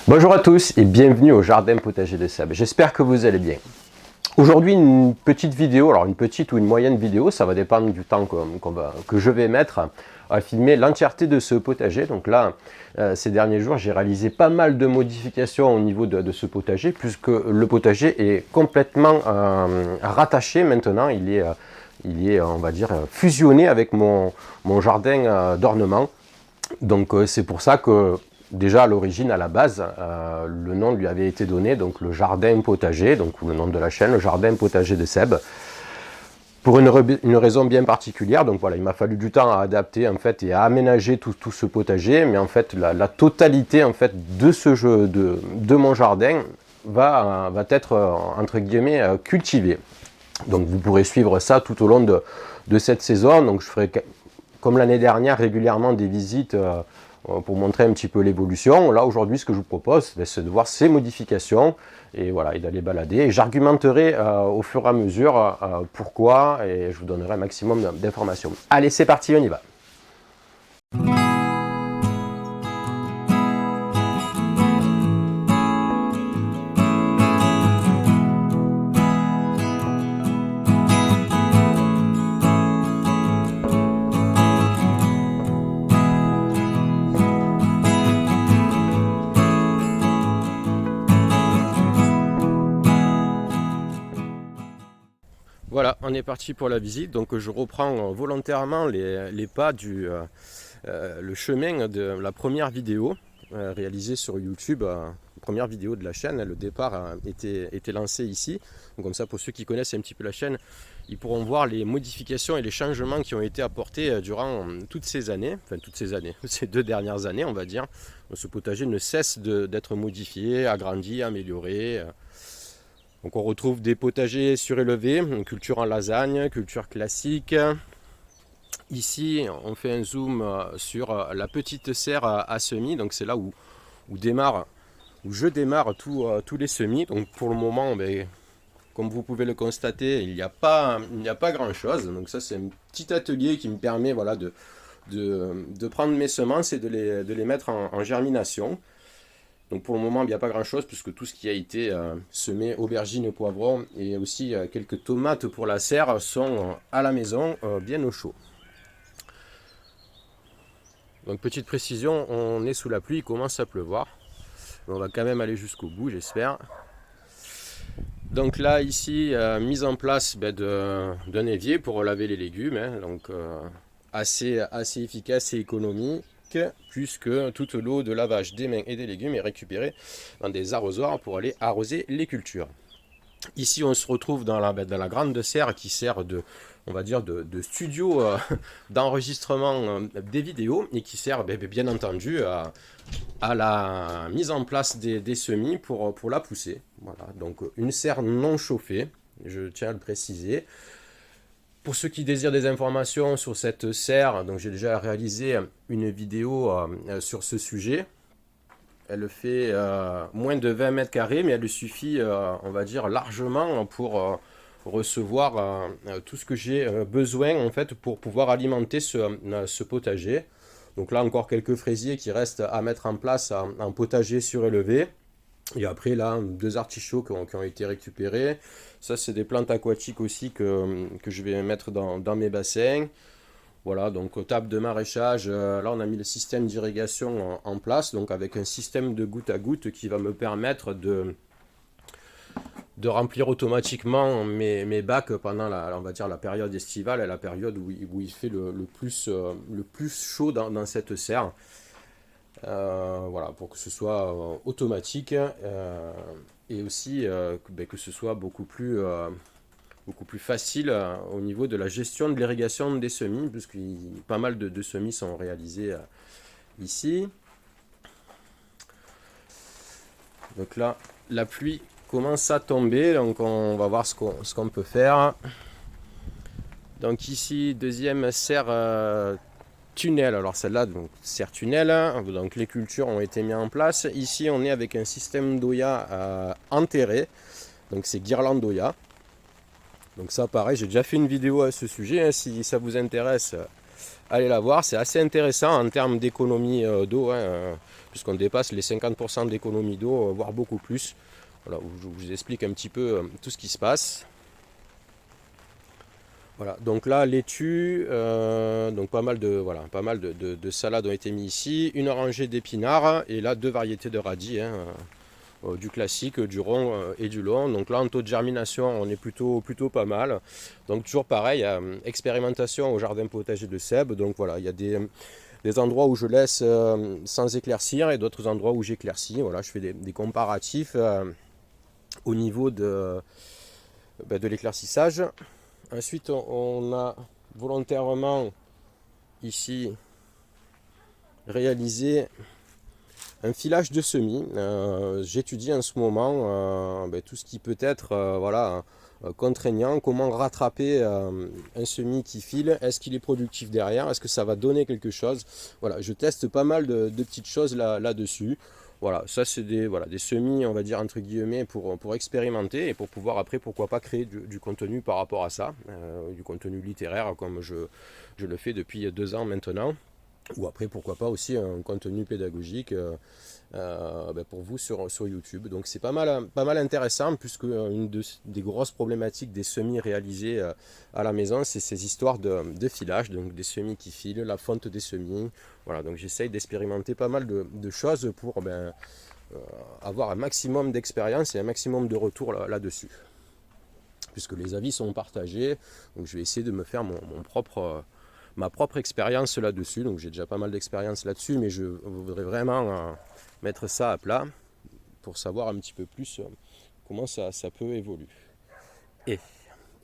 Bonjour à tous et bienvenue au jardin potager de Seb. J'espère que vous allez bien. Aujourd'hui une petite vidéo, alors une petite ou une moyenne vidéo, ça va dépendre du temps que je vais mettre à filmer l'entièreté de ce potager. Donc là, ces derniers jours, j'ai réalisé pas mal de modifications au niveau de ce potager, puisque le potager est complètement rattaché maintenant. Il est, on va dire, fusionné avec mon jardin d'ornement. Donc c'est pour ça que déjà à l'origine, à la base, le nom lui avait été donné, donc le jardin potager, donc le nom de la chaîne, le jardin potager de Seb, pour une raison bien particulière. Donc voilà, il m'a fallu du temps à adapter en fait et à aménager tout ce potager, mais en fait la totalité en fait de ce jeu de mon jardin va être entre guillemets cultivée. Donc vous pourrez suivre ça tout au long de cette saison. Donc je ferai comme l'année dernière régulièrement des visites pour montrer un petit peu l'évolution. Là aujourd'hui ce que je vous propose, c'est de voir ces modifications et voilà, et d'aller balader. Et j'argumenterai au fur et à mesure pourquoi, et je vous donnerai un maximum d'informations. Allez, c'est parti, on y va. Voilà, on est parti pour la visite. Donc je reprends volontairement les pas le chemin de la première vidéo réalisée sur YouTube, première vidéo de la chaîne. Le départ était lancé ici. Donc, comme ça, pour ceux qui connaissent un petit peu la chaîne, ils pourront voir les modifications et les changements qui ont été apportés durant toutes ces années, ces 2 dernières années, on va dire. Ce potager ne cesse d'être modifié, agrandi, amélioré. Donc on retrouve des potagers surélevés, culture en lasagne, culture classique. Ici, on fait un zoom sur la petite serre à semis. Donc c'est là où je démarre tous les semis. Donc pour le moment, comme vous pouvez le constater, il n'y a pas grand chose. Donc ça, c'est un petit atelier qui me permet voilà, de prendre mes semences et de les mettre en germination. Donc pour le moment, il n'y a pas grand chose puisque tout ce qui a été semé, aubergines, poivrons et aussi quelques tomates pour la serre sont à la maison, bien au chaud. Donc petite précision, on est sous la pluie, il commence à pleuvoir. On va quand même aller jusqu'au bout, j'espère. Donc là, ici, mise en place d'un évier pour laver les légumes. Donc assez efficace et économique, puisque toute l'eau de lavage des mains et des légumes est récupérée dans des arrosoirs pour aller arroser les cultures. Ici, on se retrouve dans la grande serre qui sert de studio d'enregistrement des vidéos et qui sert bien entendu à la mise en place des semis pour la pousser. Voilà, donc une serre non chauffée, je tiens à le préciser. Pour ceux qui désirent des informations sur cette serre, donc j'ai déjà réalisé une vidéo sur ce sujet. Elle fait moins de 20 mètres carrés, mais elle suffit, on va dire, largement pour recevoir tout ce que j'ai besoin en fait pour pouvoir alimenter ce potager. Donc là encore quelques fraisiers qui restent à mettre en place en potager surélevé. Et après là, 2 artichauts qui ont été récupérés. Ça c'est des plantes aquatiques aussi que je vais mettre dans mes bassins. Voilà, donc table de maraîchage, là on a mis le système d'irrigation en place, donc avec un système de goutte à goutte qui va me permettre de remplir automatiquement mes bacs pendant on va dire la période estivale et la période où il fait le plus chaud dans cette serre. Voilà, pour que ce soit automatique et aussi que ce soit beaucoup plus facile au niveau de la gestion de l'irrigation des semis, puisque pas mal de semis sont réalisés ici. Donc là, la pluie commence à tomber, donc on va voir ce qu'on peut faire. Donc ici, deuxième serre tunnel. Alors celle-là, donc serre tunnel, donc les cultures ont été mises en place. Ici, on est avec un système d'Oya enterré, donc c'est guirlande d'Oya. Donc ça pareil, j'ai déjà fait une vidéo à ce sujet, si ça vous intéresse, allez la voir, c'est assez intéressant en termes d'économie d'eau, hein, puisqu'on dépasse les 50% d'économie d'eau, voire beaucoup plus. Voilà, je vous explique un petit peu tout ce qui se passe. Voilà, donc là, laitue, donc pas mal de salades ont été mis ici, une rangée d'épinards et là 2 variétés de radis, hein, du classique, du rond et du long. Donc là, en taux de germination, on est plutôt pas mal. Donc toujours pareil, expérimentation au jardin potager de Seb. Donc voilà, il y a des endroits où je laisse sans éclaircir et d'autres endroits où j'éclaircis. Voilà, je fais des comparatifs au niveau de l'éclaircissage. Ensuite, on a volontairement ici réalisé un filage de semis. J'étudie en ce moment tout ce qui peut être contraignant, comment rattraper un semis qui file, est-ce qu'il est productif derrière, est-ce que ça va donner quelque chose. Voilà, je teste pas mal de petites choses là-dessus. Voilà, ça c'est des semis, on va dire entre guillemets, pour expérimenter et pour pouvoir après, pourquoi pas, créer du contenu par rapport à ça, du contenu littéraire comme je le fais depuis 2 ans maintenant. Ou après, pourquoi pas aussi un contenu pédagogique pour vous sur YouTube. Donc c'est pas mal intéressant, puisque une des grosses problématiques des semis réalisés à la maison, c'est ces histoires de filage, donc des semis qui filent, la fonte des semis. Voilà, donc j'essaye d'expérimenter pas mal de choses pour avoir un maximum d'expérience et un maximum de retours là-dessus. Puisque les avis sont partagés, donc je vais essayer de me faire ma propre expérience là-dessus. Donc j'ai déjà pas mal d'expérience là-dessus, mais je voudrais vraiment mettre ça à plat pour savoir un petit peu plus comment ça peut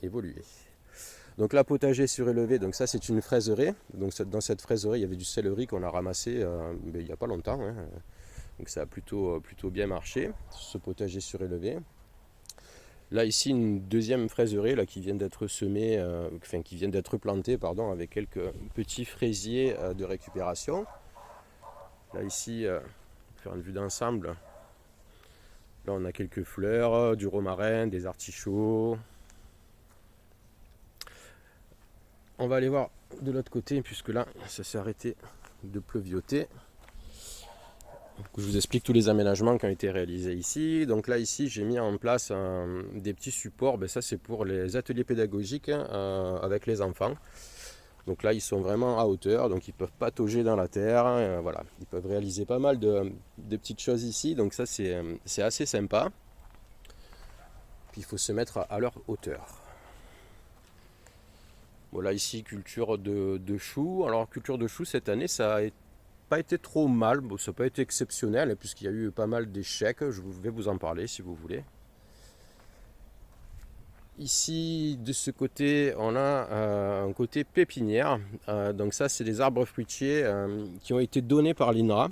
évoluer. Donc là, potager surélevé, donc ça c'est une fraiserie. Donc dans cette fraiserie, il y avait du céleri qu'on a ramassé il n'y a pas longtemps, hein. Donc ça a plutôt bien marché, ce potager surélevé. Là ici une deuxième fraiserie là, qui vient d'être semée, qui vient d'être plantée, avec quelques petits fraisiers de récupération. Là ici, faire une vue d'ensemble. Là on a quelques fleurs, du romarin, des artichauts. On va aller voir de l'autre côté, puisque là ça s'est arrêté de pleuvioter. Je vous explique tous les aménagements qui ont été réalisés ici. Donc là ici j'ai mis en place des petits supports, ça c'est pour les ateliers pédagogiques avec les enfants. Donc là ils sont vraiment à hauteur, donc ils peuvent patauger dans la terre, voilà. Ils peuvent réaliser pas mal de petites choses ici, donc ça c'est assez sympa. Puis il faut se mettre à leur hauteur. Voilà, ici culture de choux. Alors culture de choux cette année ça a pas été trop mal, bon, ça n'a pas été exceptionnel puisqu'il y a eu pas mal d'échecs, je vais vous en parler si vous voulez. Ici de ce côté on a un côté pépinière, donc ça c'est des arbres fruitiers qui ont été donnés par l'INRA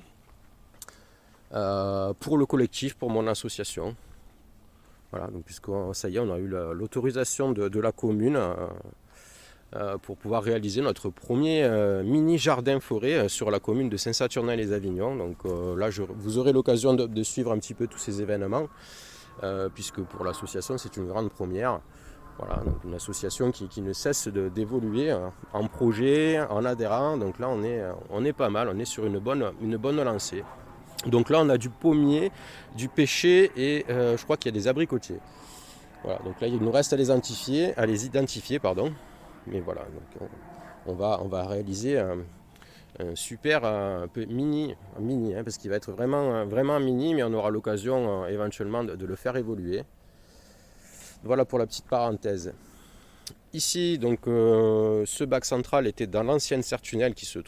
pour le collectif, pour mon association. Voilà, donc puisque ça y est, on a eu l'autorisation de la commune pour pouvoir réaliser notre premier mini jardin forêt sur la commune de Saint-Saturnin-les-Avignon. Donc là vous aurez l'occasion de suivre un petit peu tous ces événements, puisque pour l'association c'est une grande première. Voilà, donc une association qui ne cesse d'évoluer en projet, en adhérents. Donc là on est pas mal, on est sur une bonne lancée. Donc là on a du pommier, du pêcher et je crois qu'il y a des abricotiers. Voilà, donc là il nous reste à les identifier. Mais voilà, donc on va réaliser un super un peu mini, parce qu'il va être vraiment mini, mais on aura l'occasion éventuellement de le faire évoluer. Voilà pour la petite parenthèse. Ici, donc, ce bac central était dans l'ancienne serre tunnel qui se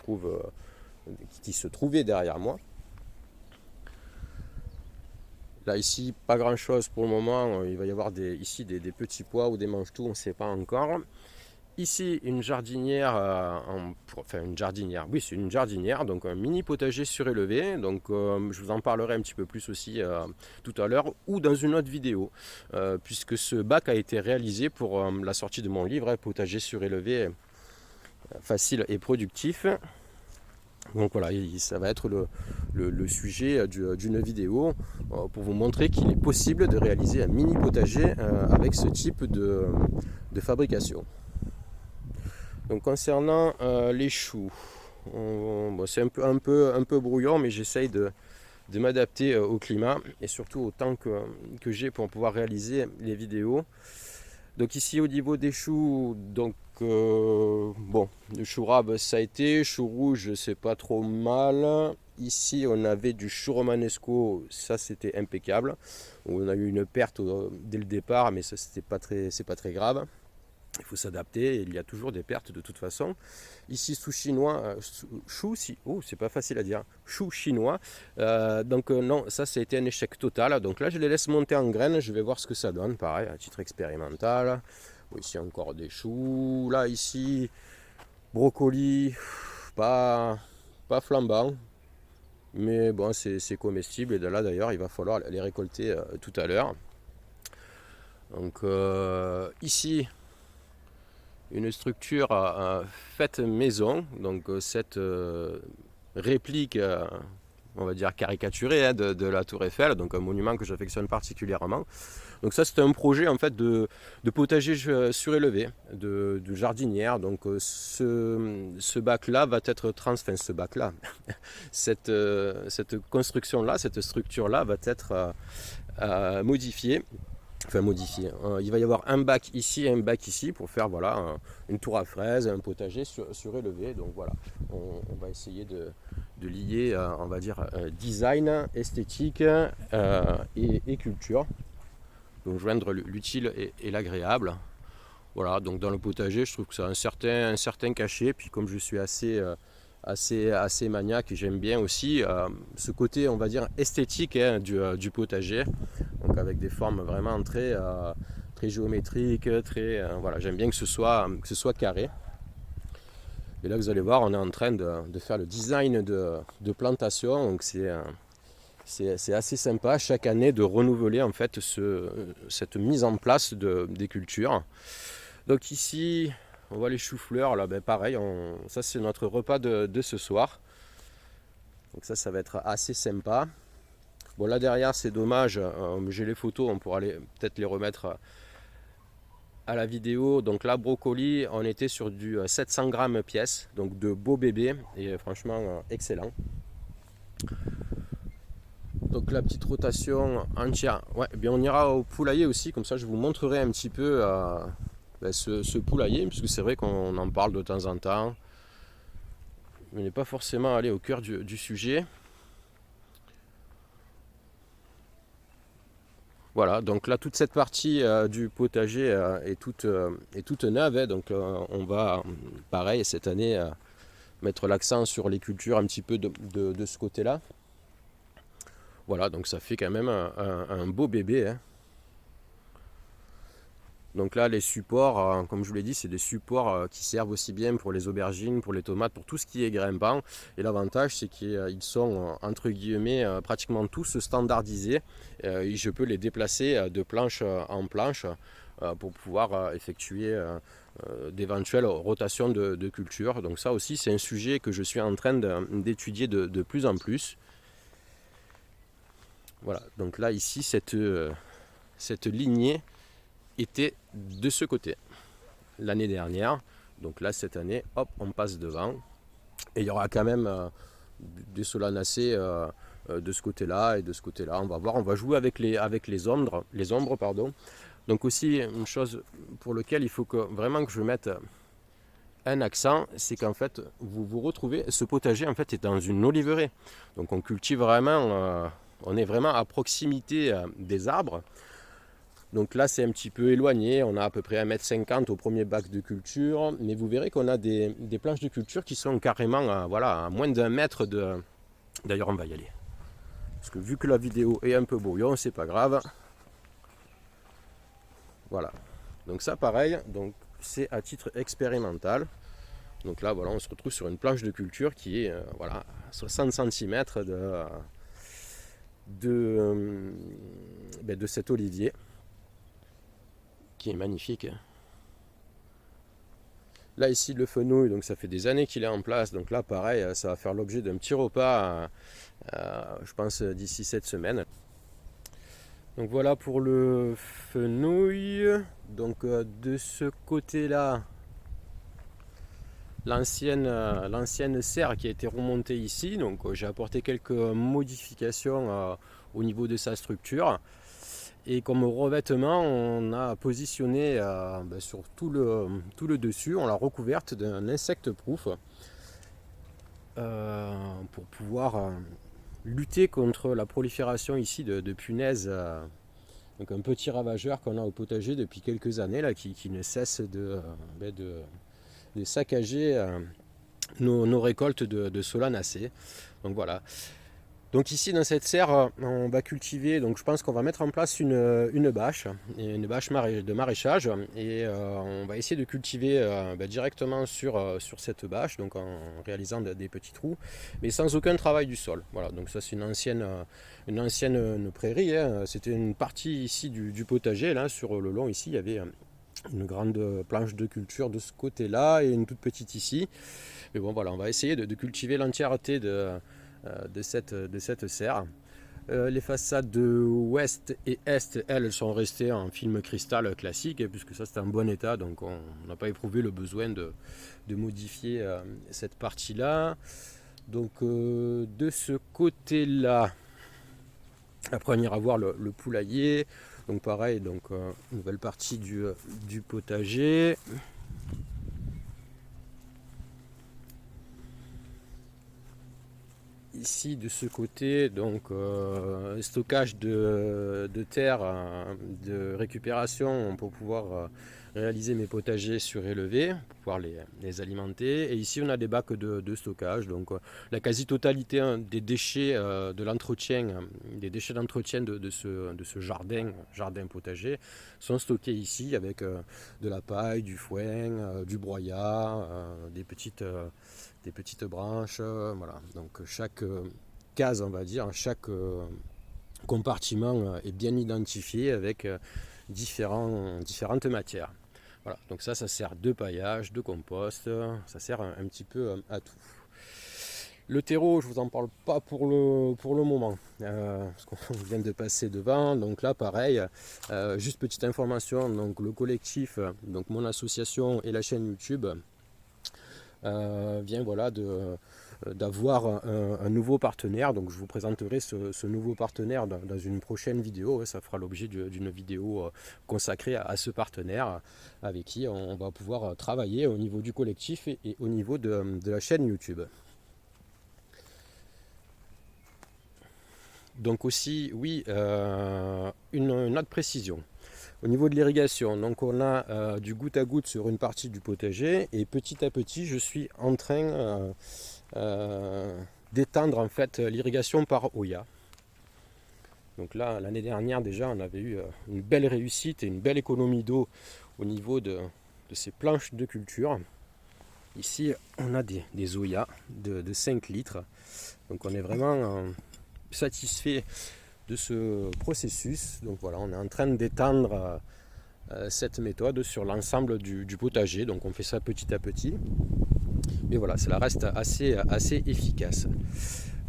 trouvait derrière moi. Là ici, pas grand chose pour le moment. Il va y avoir ici des petits pois ou des mange-tout, on ne sait pas encore. Ici, une jardinière, oui c'est une jardinière, donc un mini potager surélevé, donc je vous en parlerai un petit peu plus aussi tout à l'heure ou dans une autre vidéo, puisque ce bac a été réalisé pour la sortie de mon livre, Potager surélevé, facile et productif. Donc voilà, ça va être le sujet d'une vidéo pour vous montrer qu'il est possible de réaliser un mini potager avec ce type de fabrication. Donc concernant les choux, bon, c'est un peu brouillon, mais j'essaye de m'adapter au climat et surtout au temps que j'ai pour pouvoir réaliser les vidéos. Donc ici au niveau des choux, donc bon, le chou rab ça a été, chou rouge c'est pas trop mal. Ici on avait du chou romanesco, ça c'était impeccable. On a eu une perte dès le départ, mais ça c'est pas très grave. Il faut s'adapter, il y a toujours des pertes de toute façon. Ici, sous chinois, c'est pas facile à dire, chou chinois. Donc non, ça a été un échec total. Donc là, je les laisse monter en graines, je vais voir ce que ça donne, pareil, à titre expérimental. Bon, ici encore des choux. Là, ici, brocoli, pas flambant. Mais bon, c'est comestible. Et de là, d'ailleurs, il va falloir les récolter tout à l'heure. Donc ici, une structure faite maison, donc cette réplique, on va dire caricaturée de la Tour Eiffel, donc un monument que j'affectionne particulièrement. Donc ça c'est un projet en fait de potager surélevé, de jardinière. Donc ce bac là va être ce bac là, cette construction là, cette structure là va être modifiée. Enfin modifié. Il va y avoir un bac ici et un bac ici pour faire voilà, une tour à fraises, un potager surélevé. Donc voilà, on va essayer de lier, on va dire, design, esthétique et culture. Donc joindre l'utile et l'agréable. Voilà, donc dans le potager, je trouve que ça a un certain cachet. Puis comme je suis assez maniaque, j'aime bien aussi ce côté, on va dire, esthétique du potager. Donc avec des formes vraiment très géométriques, voilà, j'aime bien que ce soit carré. Et là vous allez voir, on est en train de faire le design de plantation, donc c'est assez sympa chaque année de renouveler en fait cette mise en place des cultures. Donc ici on voit les choux-fleurs, là ben pareil, ça c'est notre repas de ce soir. Donc ça va être assez sympa. Bon là derrière c'est dommage, j'ai les photos, on pourra peut-être les remettre à la vidéo. Donc là brocoli, on était sur du 700 grammes pièce, donc de beaux bébés et franchement excellent. Donc la petite rotation entière. Ouais, eh bien on ira au poulailler aussi, comme ça je vous montrerai un petit peu ce poulailler, puisque c'est vrai qu'on en parle de temps en temps. Mais on n'est pas forcément allé au cœur du sujet. Voilà, donc là toute cette partie du potager est toute neuve, hein, donc on va pareil cette année mettre l'accent sur les cultures un petit peu de ce côté-là. Voilà, donc ça fait quand même un beau bébé. Hein. Donc là les supports, comme je vous l'ai dit, c'est des supports qui servent aussi bien pour les aubergines, pour les tomates, pour tout ce qui est grimpant. Et l'avantage c'est qu'ils sont entre guillemets pratiquement tous standardisés. Et je peux les déplacer de planche en planche pour pouvoir effectuer d'éventuelles rotations de culture. Donc ça aussi c'est un sujet que je suis en train d'étudier de plus en plus. Voilà, donc là ici cette lignée était de ce côté l'année dernière. Donc là cette année, hop, on passe devant. Et il y aura quand même des solanacées de ce côté-là et de ce côté-là. On va voir, on va jouer avec les ombres, pardon. Donc aussi une chose pour laquelle il faut vraiment que je mette un accent, c'est qu'en fait vous vous retrouvez, ce potager en fait est dans une oliveraie. Donc on cultive vraiment, on est vraiment à proximité des arbres. Donc là c'est un petit peu éloigné, on a à peu près 1,50 m au premier bac de culture, mais vous verrez qu'on a des planches de culture qui sont carrément à moins d'1 mètre de... D'ailleurs on va y aller. Parce que vu que la vidéo est un peu brouillon, c'est pas grave. Voilà. Donc ça pareil, donc c'est à titre expérimental. Donc là voilà, on se retrouve sur une planche de culture qui est 60 cm de cet olivier. Qui est magnifique. Là ici le fenouil, donc ça fait des années qu'il est en place, donc là pareil ça va faire l'objet d'un petit repas je pense d'ici cette semaine. Donc voilà pour le fenouil. Donc de ce côté là l'ancienne serre qui a été remontée ici. Donc j'ai apporté quelques modifications au niveau de sa structure. Et comme revêtement, on a positionné sur tout le dessus, on l'a recouverte d'un insect proof pour pouvoir lutter contre la prolifération ici de punaises. Donc un petit ravageur qu'on a au potager depuis quelques années là, qui ne cesse de saccager nos récoltes de solanacées. Donc voilà. Donc ici dans cette serre, on va cultiver, donc je pense qu'on va mettre en place une bâche de maraîchage, et on va essayer de cultiver directement sur cette bâche, donc en réalisant des petits trous, mais sans aucun travail du sol. Voilà, donc ça c'est une ancienne prairie, hein. C'était une partie ici du potager, là sur le long ici il y avait une grande planche de culture de ce côté-là et une toute petite ici. Mais bon voilà, on va essayer de cultiver l'entièreté de cette serre. Les façades de ouest et est, elles, sont restées en film cristal classique, puisque ça c'est en bon état, donc on n'a pas éprouvé le besoin de modifier cette partie-là. Donc de ce côté-là, après on ira voir le poulailler. Donc pareil, donc nouvelle partie du potager. Ici de ce côté, donc stockage de terre, de récupération pour pouvoir réaliser mes potagers surélevés, pour pouvoir les alimenter. Et ici on a des bacs de stockage, donc la quasi-totalité des déchets de l'entretien, des déchets d'entretien de ce jardin potager sont stockés ici avec de la paille, du foin, du broyat, des petites branches, voilà. Donc chaque case, on va dire, chaque compartiment est bien identifié avec différentes matières. Voilà, donc ça sert de paillage, de compost, ça sert un petit peu à tout. Le terreau, je vous en parle pas pour le moment, parce qu'on vient de passer devant. Donc là, pareil, juste petite information. Donc le collectif, donc mon association et la chaîne YouTube vient voilà d'avoir un nouveau partenaire. Donc je vous présenterai ce nouveau partenaire dans une prochaine vidéo. Ça fera l'objet d'une vidéo consacrée à ce partenaire avec qui on va pouvoir travailler au niveau du collectif et au niveau de la chaîne YouTube. Donc aussi, oui, une autre précision. Au niveau de l'irrigation, donc on a du goutte à goutte sur une partie du potager, et petit à petit je suis en train d'étendre en fait l'irrigation par Oya. Donc là, l'année dernière déjà, on avait eu une belle réussite et une belle économie d'eau au niveau de ces planches de culture. Ici, on a des Oya de 5 litres. Donc on est vraiment satisfait de ce processus. Donc voilà, on est en train d'étendre cette méthode sur l'ensemble du potager. Donc on fait ça petit à petit. Mais voilà, cela reste assez efficace.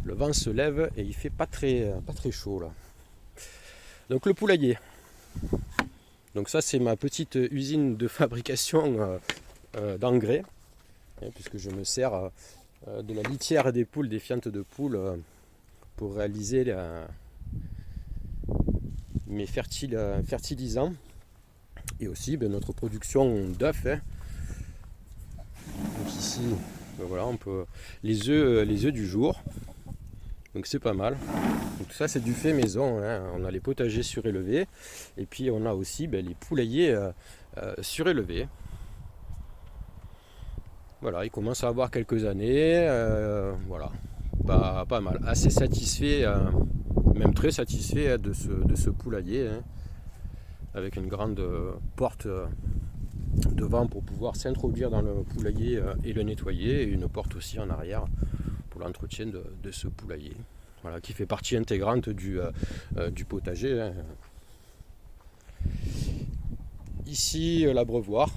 Le vent se lève et il fait pas très chaud là. Donc le poulailler. Donc ça c'est ma petite usine de fabrication d'engrais, puisque je me sers de la litière des poules, des fientes de poules, pour réaliser mes fertilisants, et aussi notre production d'œufs. Donc ici, voilà, on peut les œufs du jour. Donc c'est pas mal. Donc tout ça c'est du fait maison, hein. On a les potagers surélevés et puis on a aussi les poulaillers surélevés. Voilà, il commence à avoir quelques années, voilà, pas mal, assez satisfait, même très satisfait de ce poulailler, hein, avec une grande porte devant pour pouvoir s'introduire dans le poulailler et le nettoyer, et une porte aussi en arrière pour l'entretien de ce poulailler. Voilà, qui fait partie intégrante du potager, hein. Ici l'abreuvoir,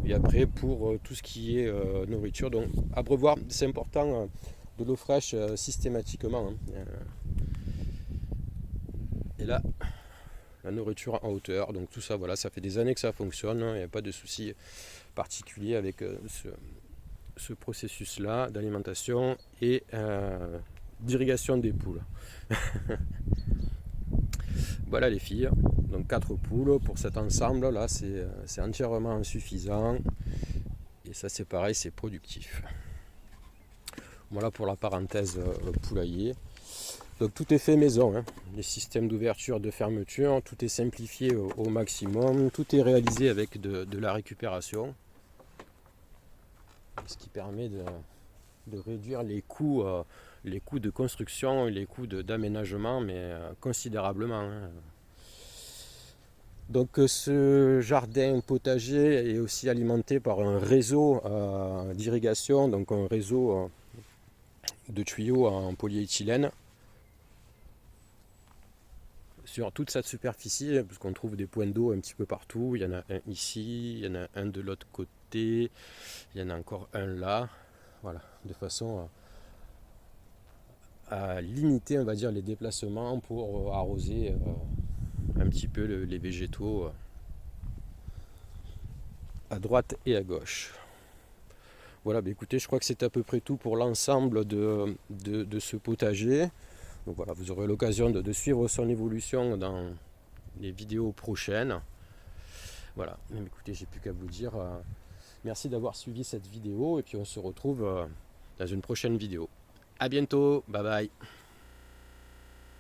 et après pour tout ce qui est nourriture. Donc abreuvoir, c'est important, de l'eau fraîche systématiquement, hein. Et là, la nourriture en hauteur. Donc tout ça, voilà, ça fait des années que ça fonctionne, hein. Il n'y a pas de souci particulier avec ce processus-là d'alimentation et d'irrigation des poules. Voilà les filles, donc 4 poules pour cet ensemble là, c'est entièrement suffisant et ça c'est pareil, c'est productif. Voilà pour la parenthèse poulailler. Donc tout est fait maison, hein. Les systèmes d'ouverture, de fermeture, tout est simplifié au maximum, tout est réalisé avec de la récupération, ce qui permet de réduire les coûts de construction et les coûts d'aménagement, mais considérablement, hein. Donc ce jardin potager est aussi alimenté par un réseau d'irrigation, donc un réseau de tuyaux en polyéthylène sur toute cette superficie, puisqu'on trouve des points d'eau un petit peu partout. Il y en a un ici, il y en a un de l'autre côté, il y en a encore un là, voilà, de façon à limiter, on va dire, les déplacements pour arroser un petit peu les végétaux à droite et à gauche. Voilà, bah écoutez, je crois que c'est à peu près tout pour l'ensemble de ce potager. Donc voilà, vous aurez l'occasion de suivre son évolution dans les vidéos prochaines. Voilà, mais écoutez, j'ai plus qu'à vous dire merci d'avoir suivi cette vidéo et puis on se retrouve dans une prochaine vidéo. A bientôt, bye bye.